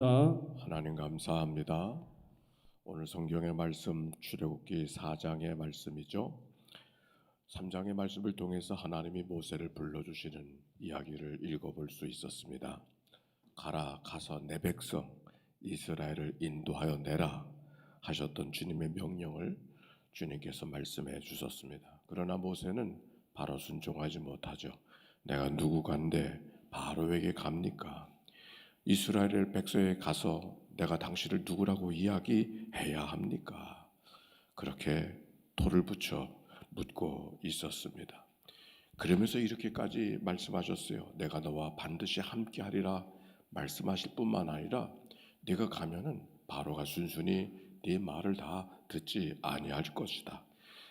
하나님 감사합니다. 오늘 성경의 말씀 출애굽기 4장의 말씀이죠. 3장의 말씀을 통해서 하나님이 모세를 불러주시는 이야기를 읽어볼 수 있었습니다. 가서 내 백성 이스라엘을 인도하여 내라 하셨던 주님의 명령을 주님께서 말씀해 주셨습니다. 그러나 모세는 바로 순종하지 못하죠. 내가 누구간데 바로에게 갑니까? 이스라엘 백성에 가서 내가 당신을 누구라고 이야기해야 합니까? 그렇게 돌을 붙여 묻고 있었습니다. 그러면서 이렇게까지 말씀하셨어요. 내가 너와 반드시 함께하리라 말씀하실 뿐만 아니라 네가 가면은 바로가 순순히 네 말을 다 듣지 아니할 것이다.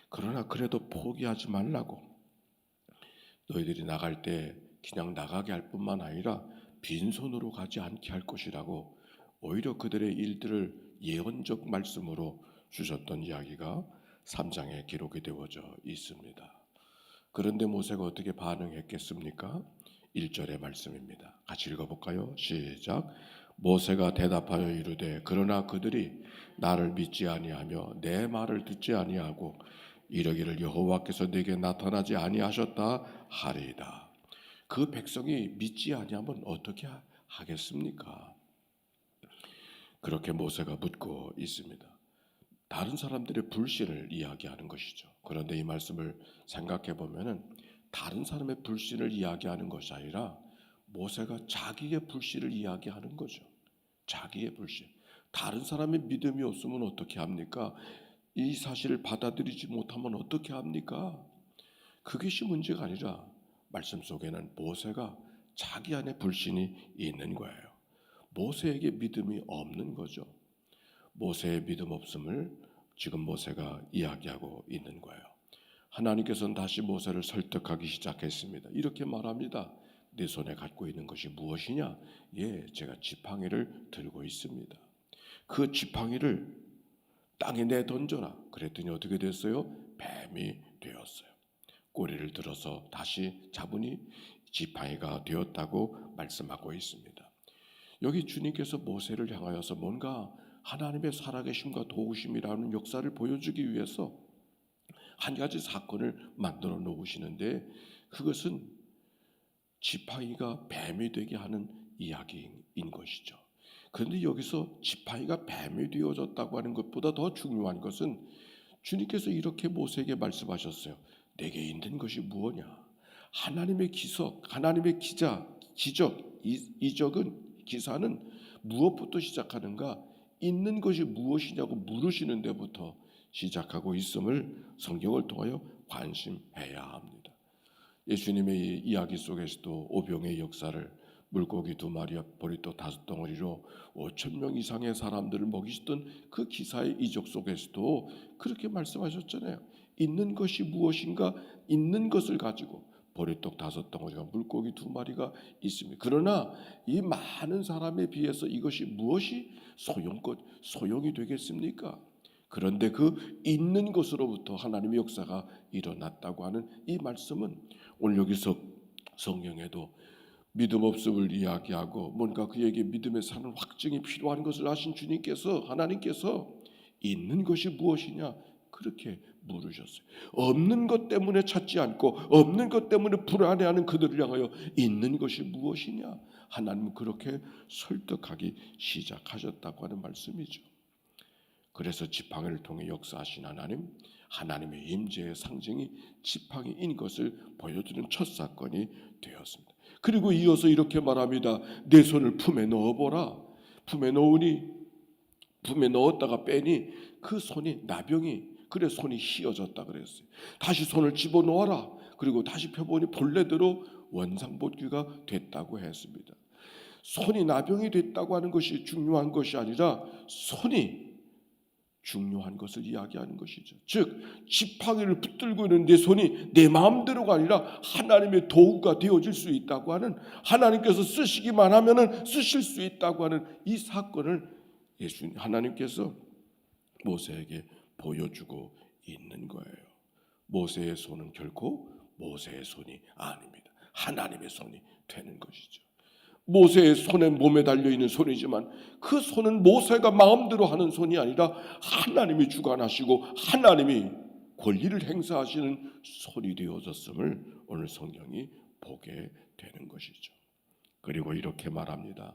그러나 그래도 포기하지 말라고. 너희들이 나갈 때 그냥 나가게 할 뿐만 아니라 빈손으로 가지 않게 할 것이라고 오히려 그들의 일들을 예언적 말씀으로 주셨던 이야기가 3장에 기록이 되어져 있습니다. 그런데 모세가 어떻게 반응했겠습니까? 1절의 말씀입니다. 같이 읽어볼까요? 시작. 모세가 대답하여 이르되 그러나 그들이 나를 믿지 아니하며 내 말을 듣지 아니하고 이러기를 여호와께서 내게 나타나지 아니하셨다 하리이다. 그 백성이 믿지 아니하면 어떻게 하겠습니까? 그렇게 모세가 묻고 있습니다. 다른 사람들의 불신을 이야기하는 것이죠. 그런데 이 말씀을 생각해 보면은 다른 사람의 불신을 이야기하는 것이 아니라 모세가 자기의 불신을 이야기하는 거죠. 자기의 불신. 다른 사람의 믿음이 없으면 어떻게 합니까? 이 사실을 받아들이지 못하면 어떻게 합니까? 그것이 문제가 아니라 말씀 속에는 모세가 자기 안에 불신이 있는 거예요. 모세에게 믿음이 없는 거죠. 모세의 믿음 없음을 지금 모세가 이야기하고 있는 거예요. 하나님께서는 다시 모세를 설득하기 시작했습니다. 이렇게 말합니다. 네 손에 갖고 있는 것이 무엇이냐? 예, 제가 지팡이를 들고 있습니다. 그 지팡이를 땅에 내던져라. 그랬더니 어떻게 됐어요? 뱀이 되었어요. 꼬리를 들어서 다시 잡으니 지팡이가 되었다고 말씀하고 있습니다. 여기 주님께서 모세를 향하여서 뭔가 하나님의 살아계심과 도우심이라는 역사를 보여주기 위해서 한 가지 사건을 만들어 놓으시는데 그것은 지팡이가 뱀이 되게 하는 이야기인 것이죠. 그런데 여기서 지팡이가 뱀이 되어졌다고 하는 것보다 더 중요한 것은 주님께서 이렇게 모세에게 말씀하셨어요. 내게 있는 것이 무엇이냐? 하나님의 기석, 하나님의 기적, 이적은 기사는 무엇부터 시작하는가? 있는 것이 무엇이냐고 물으시는 데부터 시작하고 있음을 성경을 통하여 관심해야 합니다. 예수님의 이야기 속에서도 오병의 역사를 물고기 2마리와 보리떡 5덩어리로 5천 명 이상의 사람들을 먹이시던 그 기사의 이적 속에서도 그렇게 말씀하셨잖아요. 있는 것이 무엇인가? 있는 것을 가지고 보리떡 5덩어리와 물고기 2마리가 있습니다. 그러나 이 많은 사람에 비해서 이것이 무엇이 소용이 되겠습니까? 그런데 그 있는 것으로부터 하나님의 역사가 일어났다고 하는 이 말씀은 오늘 여기서 성경에도 믿음 없음을 이야기하고 뭔가 그에게 믿음에 사는 확증이 필요한 것을 아신 주님께서 하나님께서 있는 것이 무엇이냐 그렇게 물으셨어요. 없는 것 때문에 찾지 않고 없는 것 때문에 불안해하는 그들을 향하여 있는 것이 무엇이냐 하나님은 그렇게 설득하기 시작하셨다고 하는 말씀이죠. 그래서 지팡이를 통해 역사하신 하나님의 임재의 상징이 지팡이인 것을 보여주는 첫 사건이 되었습니다. 그리고 이어서 이렇게 말합니다. 내 손을 품에 넣어보라. 품에 넣었다가 빼니 그 손이 나병이 그래 손이 휘어졌다 그랬어요. 다시 손을 집어넣어라. 그리고 다시 펴보니 본래대로 원상복귀가 됐다고 했습니다. 손이 나병이 됐다고 하는 것이 중요한 것이 아니라 손이 중요한 것을 이야기하는 것이죠. 즉 지팡이를 붙들고 있는 내 손이 내 마음대로가 아니라 하나님의 도구가 되어질 수 있다고 하는 하나님께서 쓰시기만 하면은 쓰실 수 있다고 하는 이 사건을 하나님께서 모세에게 보여주고 있는 거예요. 모세의 손은 결코 모세의 손이 아닙니다. 하나님의 손이 되는 것이죠. 모세의 손에 몸에 달려있는 손이지만 그 손은 모세가 마음대로 하는 손이 아니라 하나님이 주관하시고 하나님이 권리를 행사하시는 손이 되어졌음을 오늘 성경이 보게 되는 것이죠. 그리고 이렇게 말합니다.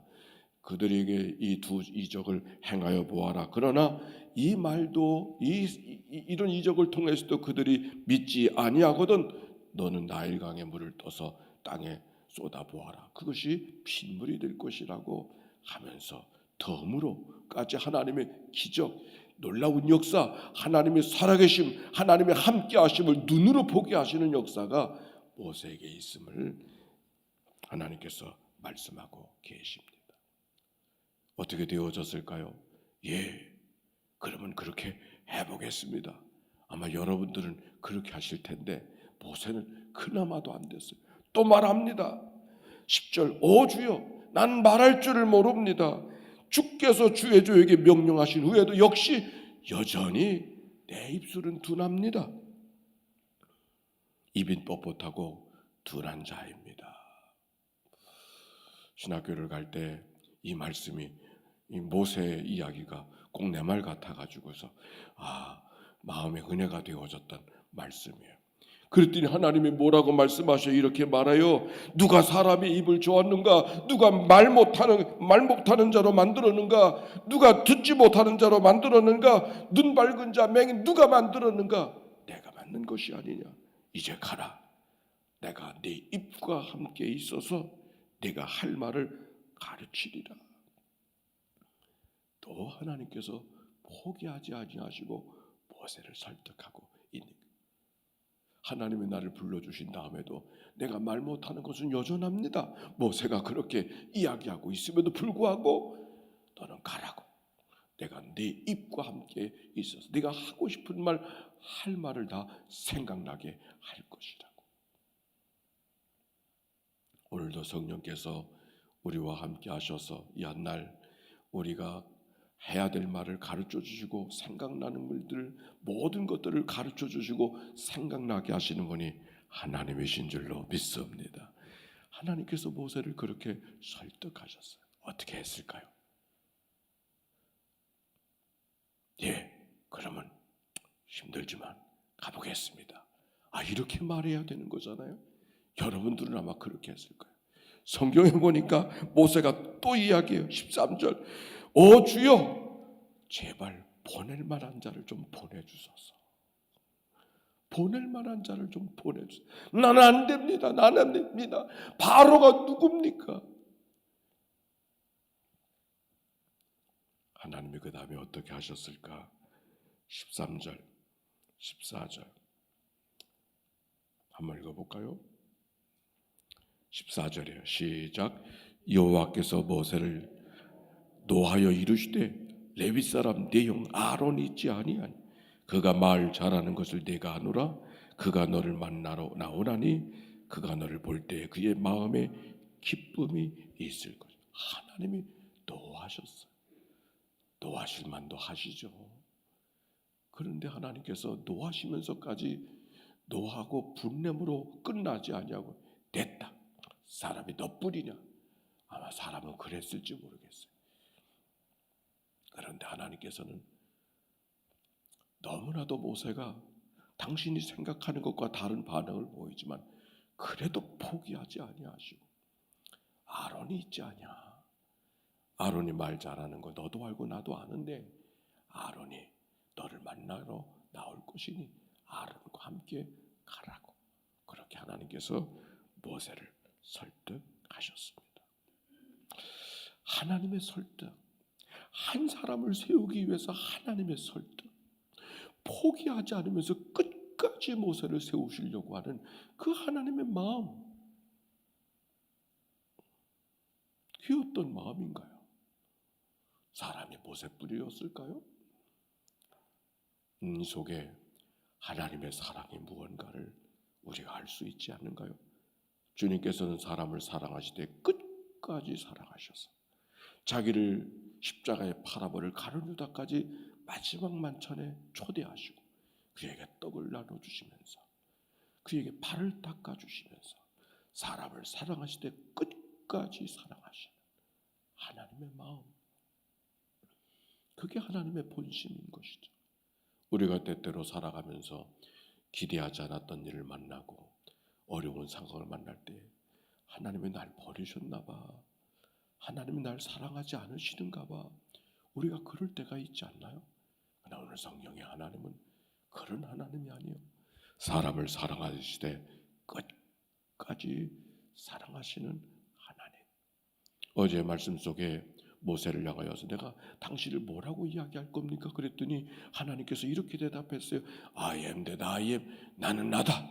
그들에게 이 두 이적을 행하여 보아라. 그러나 이 말도 이런 이적을 통해서도 그들이 믿지 아니하거든 너는 나일강에 물을 떠서 땅에 쏟아보아라. 그것이 핏물이 될 것이라고 하면서 덤으로까지 하나님의 기적, 놀라운 역사, 하나님의 살아계심, 하나님의 함께하심을 눈으로 보게 하시는 역사가 모세에게 있음을 하나님께서 말씀하고 계십니다. 어떻게 되어졌을까요? 그러면 그렇게 해보겠습니다. 아마 여러분들은 그렇게 하실 텐데 모세는 그나마도 안 됐어요. 또 말합니다. 10절 주여 난 말할 줄을 모릅니다. 주께서 주의 종에게 명령하신 후에도 역시 여전히 내 입술은 둔합니다. 입이 뻣뻣하고 둔한 자입니다. 신학교를 갈 때 이 말씀이 이 모세의 이야기가 꼭 내 말 같아가지고서 마음에 은혜가 되어졌던 말씀이에요. 그랬더니 하나님이 뭐라고 말씀하셔요? 이렇게 말해요. 누가 사람의 입을 좋았는가? 누가 말 못하는 자로 만들었는가? 누가 듣지 못하는 자로 만들었는가? 눈 밝은 자 맹인 누가 만들었는가? 내가 만든 것이 아니냐? 이제 가라. 내가 네 입과 함께 있어서 네가 할 말을 가르치리라. 또 하나님께서 포기하지 아니하시고 모세를 설득하고 있는 거예요. 하나님이 나를 불러주신 다음에도 내가 말 못하는 것은 여전합니다. 모세가 그렇게 이야기하고 있음에도 불구하고 너는 가라고. 내가 네 입과 함께 있어서 네가 하고 싶은 말 할 말을 다 생각나게 할 것이라고. 오늘도 성령께서 우리와 함께 하셔서 이 한날 우리가 해야 될 말을 가르쳐 주시고 생각나는 일들 모든 것들을 가르쳐 주시고 생각나게 하시는 분이 하나님이신 줄로 믿습니다. 하나님께서 모세를 그렇게 설득하셨어요. 어떻게 했을까요? 그러면 힘들지만 가보겠습니다. 이렇게 말해야 되는 거잖아요. 여러분들은 아마 그렇게 했을 거예요. 성경에 보니까 모세가 또 이야기해요. 13절 주여 제발 보낼 만한 자를 좀 보내주소서. 보낼 만한 자를 좀 보내주소서. 나는 안 됩니다. 나는 안 됩니다. 바로가 누굽니까? 하나님이 그 다음에 어떻게 하셨을까? 13절 14절 한번 읽어볼까요? 14절이에요. 시작. 여호와께서 모세를 노하여 이르시되 레위 사람 네 형 아론이 있지 아니하니 그가 말 잘하는 것을 내가 아노라. 그가 너를 만나러 나오나니 그가 너를 볼 때 그의 마음에 기쁨이 있을 것이다. 하나님이 노하셨어요. 노하실 만도 하시죠. 그런데 하나님께서 노하시면서까지 노하고 분냄으로 끝나지 아니하고 됐다. 사람이 너뿐이냐? 아마 사람은 그랬을지 모르겠어요. 그런데 하나님께서는 너무나도 모세가 당신이 생각하는 것과 다른 반응을 보이지만 그래도 포기하지 아니하시고 아론이 있지 않냐? 아론이 말 잘하는 거 너도 알고 나도 아는데 아론이 너를 만나러 나올 것이니 아론과 함께 가라고. 그렇게 하나님께서 모세를 설득하셨습니다. 하나님의 설득, 한 사람을 세우기 위해서 하나님의 설득, 포기하지 않으면서 끝까지 모세를 세우시려고 하는 그 하나님의 마음, 그게 어떤 마음인가요? 사람이 모세뿐이었을까요? 이 속에 하나님의 사랑이 무언가를 우리가 알 수 있지 않는가요? 주님께서는 사람을 사랑하시되 끝까지 사랑하셔서 자기를 십자가에 팔아버릴 가룟 유다까지 마지막 만찬에 초대하시고 그에게 떡을 나눠주시면서 그에게 발을 닦아주시면서 사람을 사랑하시되 끝까지 사랑하시는 하나님의 마음, 그게 하나님의 본심인 것이죠. 우리가 때때로 살아가면서 기대하지 않았던 일을 만나고 어려운 상황을 만날 때 하나님이 날 버리셨나 봐, 하나님이 날 사랑하지 않으시는가 봐, 우리가 그럴 때가 있지 않나요? 그러나 오늘 성경의 하나님은 그런 하나님이 아니요, 사람을 사랑하시되 끝까지 사랑하시는 하나님. 어제 말씀 속에 모세를 향하여서 내가 당신을 뭐라고 이야기할 겁니까? 그랬더니 하나님께서 이렇게 대답했어요. I am that I am. 나는 나다.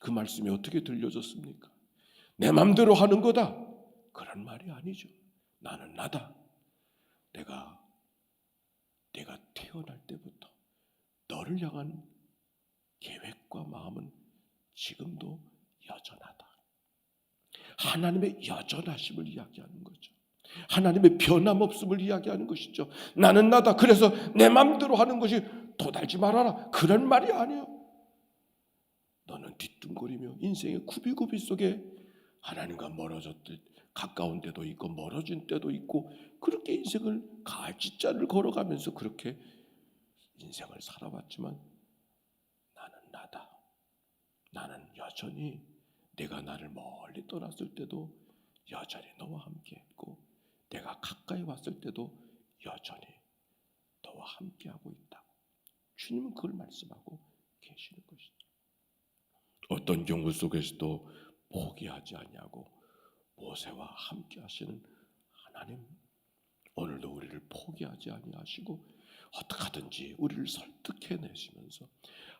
그 말씀이 어떻게 들려졌습니까? 내 맘대로 하는 거다, 그런 말이 아니죠. 나는 나다. 내가 태어날 때부터 너를 향한 계획과 마음은 지금도 여전하다. 하나님의 여전하심을 이야기하는 거죠. 하나님의 변함없음을 이야기하는 것이죠. 나는 나다. 그래서 내 마음대로 하는 것이 도달지 말아라, 그런 말이 아니에요. 너는 뒤뚱거리며 인생의 구비구비 속에 하나님과 멀어졌을, 가까운 때도 있고 멀어진 때도 있고, 그렇게 인생을 갈짓자를 걸어가면서 그렇게 인생을 살아왔지만 나는 나다. 나는 여전히 내가 나를 멀리 떠났을 때도 여전히 너와 함께 했고, 내가 가까이 왔을 때도 여전히 너와 함께하고 있다고 주님은 그걸 말씀하고 계시는 것이죠. 어떤 경우 속에서도 포기하지 않냐고 모세와 함께 하시는 하나님, 오늘도 우리를 포기하지 아니하시고 어떻게든지 우리를 설득해내시면서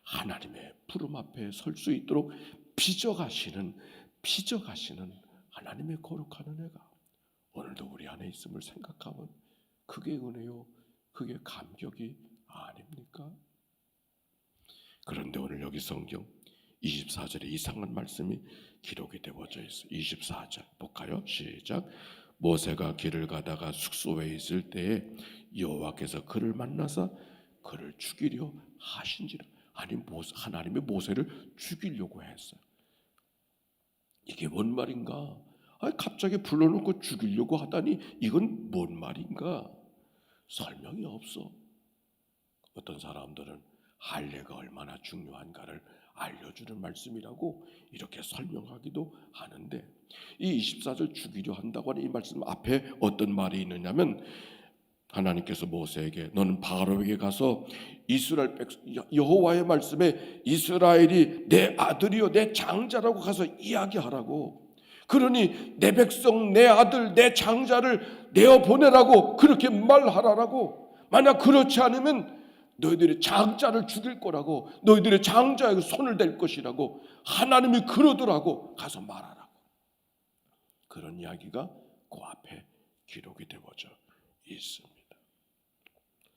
하나님의 부름 앞에 설 수 있도록 빚어가시는 하나님의 거룩한 은혜가 오늘도 우리 안에 있음을 생각하면 그게 은혜요, 그게 감격이 아닙니까? 그런데 오늘 여기 성경 24절에 이상한 말씀이 기록이 되어져 있어요. 24절 볼까요? 시작. 모세가 길을 가다가 숙소에 있을 때에 여호와께서 그를 만나사 그를 죽이려 하신지라. 아니, 하나님의 모세를 죽이려고 했어요. 이게 뭔 말인가? 갑자기 불러놓고 죽이려고 하다니 이건 뭔 말인가? 설명이 없어. 어떤 사람들은 할례가 얼마나 중요한가를 알려주는 말씀이라고 이렇게 설명하기도 하는데, 이 24절 죽이려 한다고 하는 이 말씀 앞에 어떤 말이 있느냐면, 하나님께서 모세에게 너는 바로에게 가서 이스라엘 여호와의 말씀에 이스라엘이 내 아들이요 내 장자라고 가서 이야기하라고, 그러니 내 백성 내 아들 내 장자를 내어 보내라고 그렇게 말하라고. 만약 그렇지 않으면 너희들의 장자를 죽일 거라고, 너희들의 장자에게 손을 댈 것이라고 하나님이 그러더라고 가서 말하라고. 그런 이야기가 그 앞에 기록이 되어져 있습니다.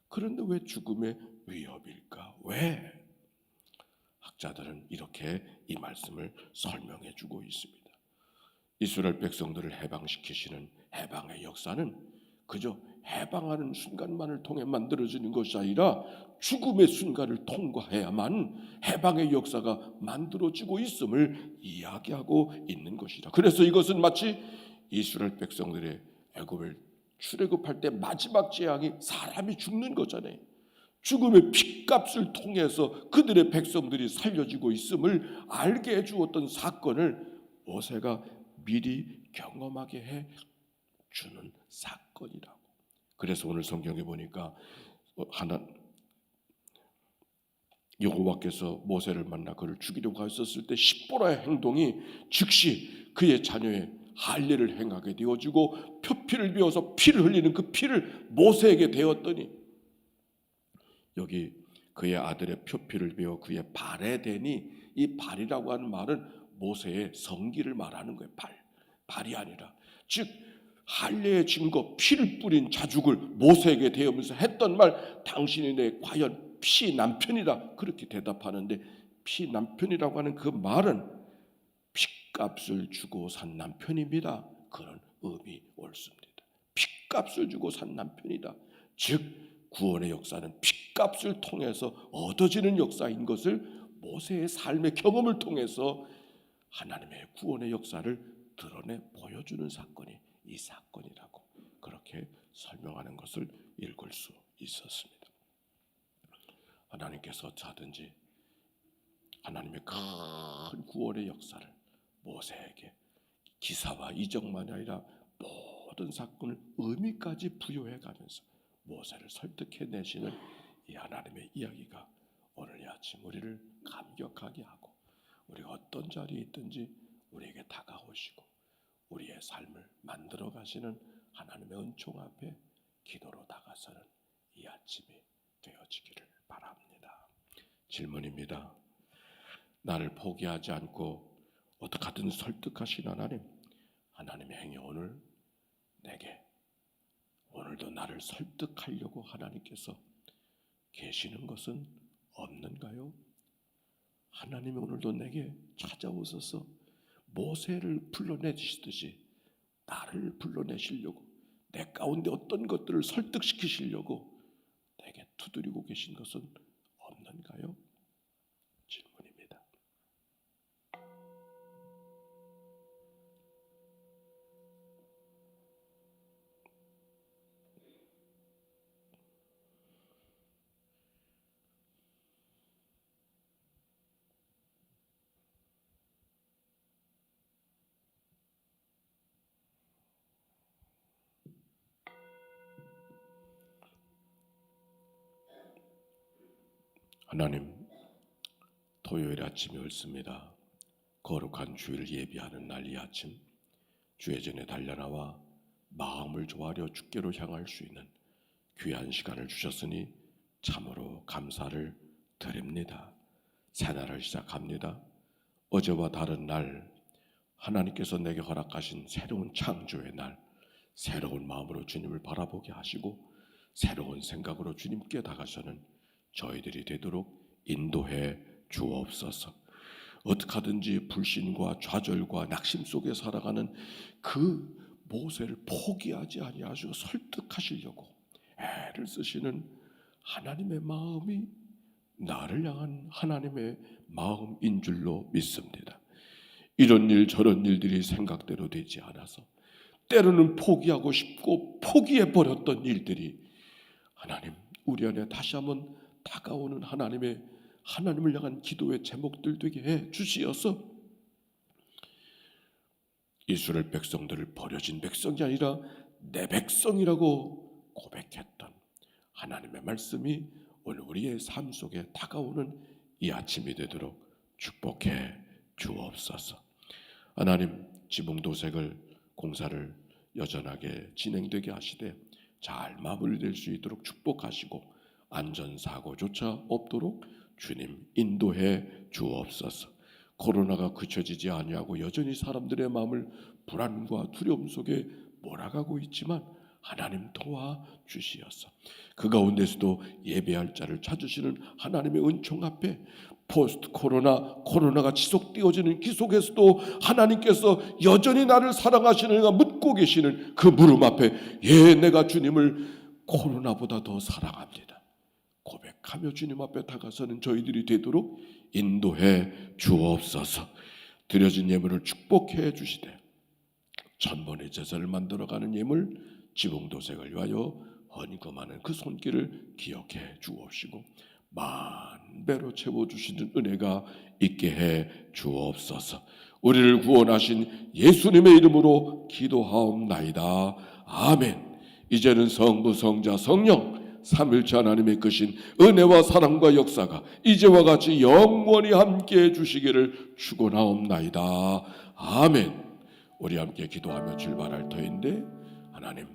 그런데 왜 죽음의 위협일까? 왜? 학자들은 이렇게 이 말씀을 설명해 주고 있습니다. 이스라엘 백성들을 해방시키시는 해방의 역사는 그저 해방하는 순간만을 통해 만들어지는 것이 아니라 죽음의 순간을 통과해야만 해방의 역사가 만들어지고 있음을 이야기하고 있는 것이다. 그래서 이것은 마치 이스라엘 백성들의 애굽을 출애굽할 때 마지막 재앙이 사람이 죽는 거잖아요. 죽음의 핏값을 통해서 그들의 백성들이 살려지고 있음을 알게 해주었던 사건을 모세가 미리 경험하게 해주는 사건이라고. 그래서 오늘 성경에 보니까 여호와께서 모세를 만나 그를 죽이려고 하셨을 때 십보라의 행동이 즉시 그의 자녀의 할례를 행하게 되어지고 표피를 베어서 피를 흘리는 그 피를 모세에게 되었더니, 여기 그의 아들의 표피를 베어 그의 발에 대니, 이 발이라고 하는 말은 모세의 성기를 말하는 거예요. 발이 아니라, 즉 할례의 증거 피를 뿌린 자죽을 모세에게 대하면서 했던 말, 당신이 내 과연 피 남편이라 그렇게 대답하는데, 피 남편이라고 하는 그 말은 핏값을 주고 산 남편입니다. 그런 의미 옳습니다. 핏값을 주고 산 남편이다. 즉 구원의 역사는 핏값을 통해서 얻어지는 역사인 것을 모세의 삶의 경험을 통해서 하나님의 구원의 역사를 드러내 보여주는 사건이 이 사건이라고 그렇게 설명하는 것을 읽을 수 있었습니다. 하나님께서 어찌하든지 하나님의 큰 구원의 역사를 모세에게 기사와 이적만이 아니라 모든 사건을 의미까지 부여해가면서 모세를 설득해내시는 이 하나님의 이야기가 오늘 이 아침 우리를 감격하게 하고 우리가 어떤 자리에 있든지 우리에게 다가오시고 우리의 삶을 만들어 가시는 하나님의 은총 앞에 기도로 다가서는 이 아침이 되어지기를 바랍니다. 질문입니다. 나를 포기하지 않고 어떻게 하든 설득하신 하나님의 행위 오늘 내게 오늘도 나를 설득하려고 하나님께서 계시는 것은 없는가요? 하나님이 오늘도 내게 찾아오셔서 모세를 불러내시듯이 나를 불러내시려고 내 가운데 어떤 것들을 설득시키시려고 내게 두드리고 계신 것은 없는가요? 질문입니다. 하나님, 토요일 아침이 옳습니다. 거룩한 주일을 예비하는 날 이 아침 주의 전에 달려나와 마음을 조아려 주께로 향할 수 있는 귀한 시간을 주셨으니 참으로 감사를 드립니다. 새날을 시작합니다. 어제와 다른 날 하나님께서 내게 허락하신 새로운 창조의 날, 새로운 마음으로 주님을 바라보게 하시고 새로운 생각으로 주님께 다가서는 저희들이 되도록 인도해 주옵소서. 어떻게 하든지 불신과 좌절과 낙심 속에 살아가는 그 모세를 포기하지 아니하시고 설득하시려고 애를 쓰시는 하나님의 마음이 나를 향한 하나님의 마음인 줄로 믿습니다. 이런 일 저런 일들이 생각대로 되지 않아서 때로는 포기하고 싶고 포기해버렸던 일들이 하나님 우리 안에 다시 한번 다가오는 하나님을 향한 기도의 제목들 되게 해 주시어서 이스라엘 백성들을 버려진 백성이 아니라 내 백성이라고 고백했던 하나님의 말씀이 오늘 우리의 삶 속에 다가오는 이 아침이 되도록 축복해 주옵소서. 하나님 지붕도색을 공사를 여전하게 진행되게 하시되 잘 마무리될 수 있도록 축복하시고 안전사고조차 없도록 주님 인도해 주옵소서. 코로나가 그쳐지지 아니하고 여전히 사람들의 마음을 불안과 두려움 속에 몰아가고 있지만 하나님 도와주시옵소서. 그 가운데서도 예배할 자를 찾으시는 하나님의 은총 앞에 포스트 코로나가 지속되어지는 기 속에서도 하나님께서 여전히 나를 사랑하시는가 묻고 계시는 그 물음 앞에 내가 주님을 코로나보다 더 사랑합니다 고백하며 주님 앞에 다가서는 저희들이 되도록 인도해 주옵소서. 드려진 예물을 축복해 주시되 천번의 제사를 만들어가는 예물 지붕도색을 위하여 헌금하는 그 손길을 기억해 주옵시고 만배로 채워주시는 은혜가 있게 해 주옵소서. 우리를 구원하신 예수님의 이름으로 기도하옵나이다. 아멘. 이제는 성부 성자 성령 삼일체 하나님의 크신 은혜와 사랑과 역사가 이제와 같이 영원히 함께해 주시기를 축원하옵나이다. 아멘. 우리 함께 기도하며 출발할 터인데 하나님